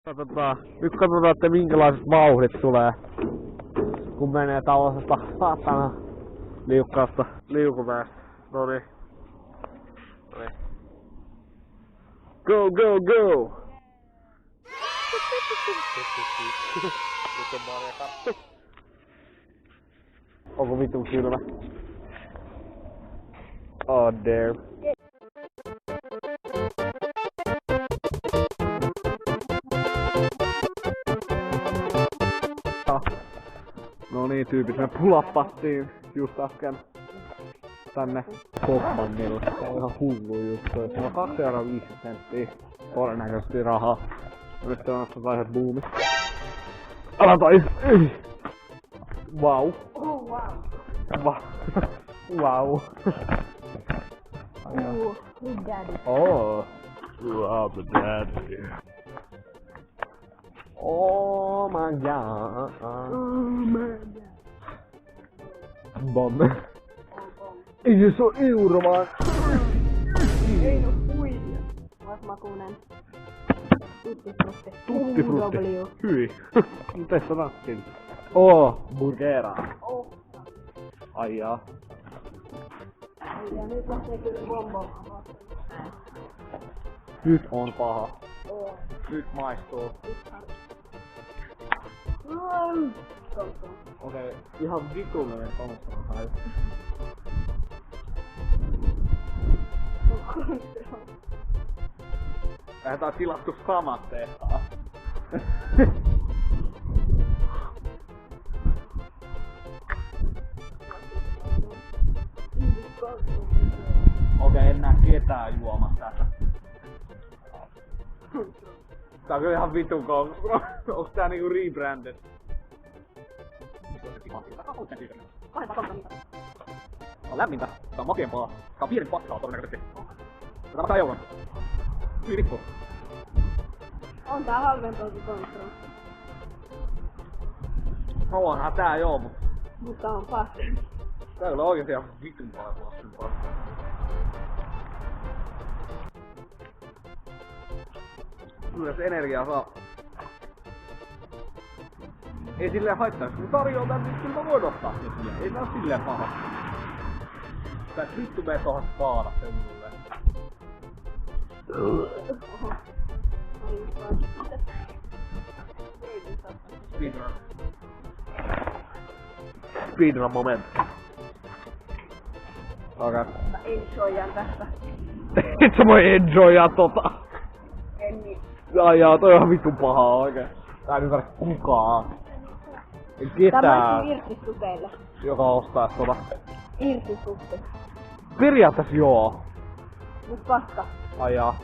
Nyt katsotaan, että minkälaiset vauhdit tulee, kun menee tällaisesta saatana liukkaasta liukumäestä. Noniin. Go, go, go! Nyt on Maria katto. Onko vitun kylmä? Oh damn. No niin tyypit, me pulappattiin just äsken tänne Hoffmannille. Se on ihan hullu juttu. Se on 2,50 € todennäköisesti rahaa. Nyt on näistä vaiheet buumi. Älä tais! Vau! Oh wow! Vau! Big Daddy. Oh! Wow, the daddy! Oh my god! Oh my god! Bomb! Ei se oo euro vaan! Ei oo huija! Vasmakunen. Tuttifrutti. Tuttifrutti. Hyi. Testataan. Oh, burgera. Oh. Ai jaa. Ja nyt lähtee kyllä bonbon. Nyt on paha. Oh. Nyt maistuu. Okei, ihan vitullinen konstron. Lähetään tilattu samat tehtaan. Okei, en näe ketään juomassa tätä. Tää on kyllä ihan vitun konstro. Onks tää niinku rebranded? On lämmintä. Tää on makeampaa. Tää on pieni paskaa todennäköisesti. Tää maksaa euron. Hyvin rippuu. On tää halvempaa kuin Contra. No onhan tää joo, Mutta on paska. tää ei ole oikeesti ihan vitun paljon paskempaa. Kyllä se energiaa saa. Ei silleen haittaa, kun tarjoaa tän, niin kyllä mä voin ottaa sen silleen. Ei tää oo silleen paha. Tää vittu mee tohon saada sen mulle. Speedrun. Speedrun moment. Okei. Mä enjoyan tästä. Et sä voi enjoyaa tota. En niin. Ai jaa, toi on ihan vitun pahaa oikein. Tää ei ymmärrä kukaan. Ei ketään, Tämä on irtisuteille. joka ostaa tota. Irtisutte. Periaatteessa joo. Mut paska. Ai jaa.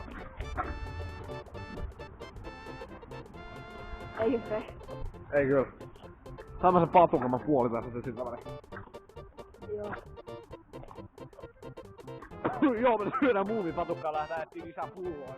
Ei se. Ei kyllä. Saamme sen patukan, mä puolitan sen siltä väliin. Joo. Joo, me syödään muumipatukkaa, lähdetään etsiä lisää pulloa.